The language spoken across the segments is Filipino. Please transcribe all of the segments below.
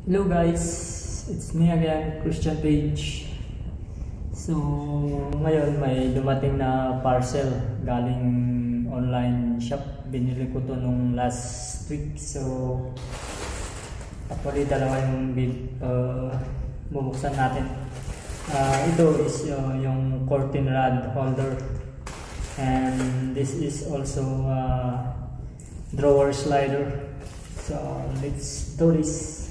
Hello guys, it's me again, Christian Page. So ngayon may dumating na parcel galing online shop. Binili ko to nung last week. So actually dalawa yung bubuksan natin. Ito is yung curtain rod holder, and this is also drawer slider. So let's do this.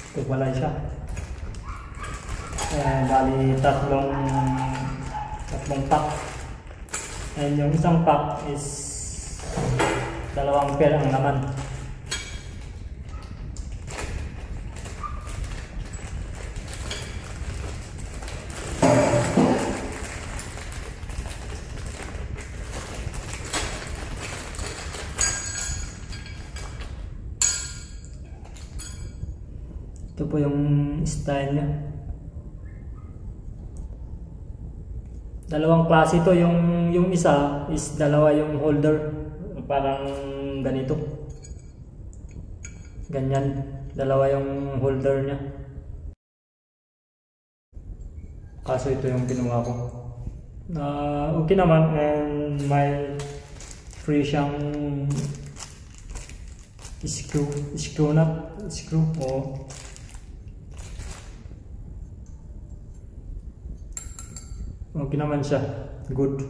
Ito pala siya. Bali tatlong pack. And yung isang pack is 2 pair ang laman. Ito po yung style niya. Dalawang klase ito. Yung isa is dalawa yung holder. Parang ganito. Ganyan. Dalawa yung holder niya. Kaso ito yung kinuha ko. Okay naman. And may free siyang screw nut. Okay naman siya. Good.